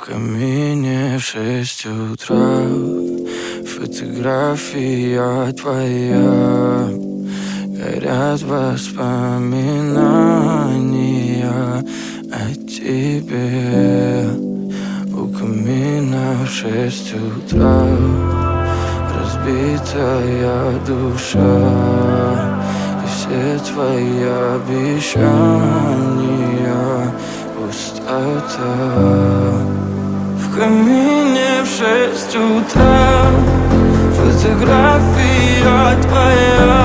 В камине в 6 утра фотография твоя. Горят воспоминания о тебе. У камина в 6 утра разбитая душа, и все твои обещания пустота. В камине в 6 утра фотография твоя.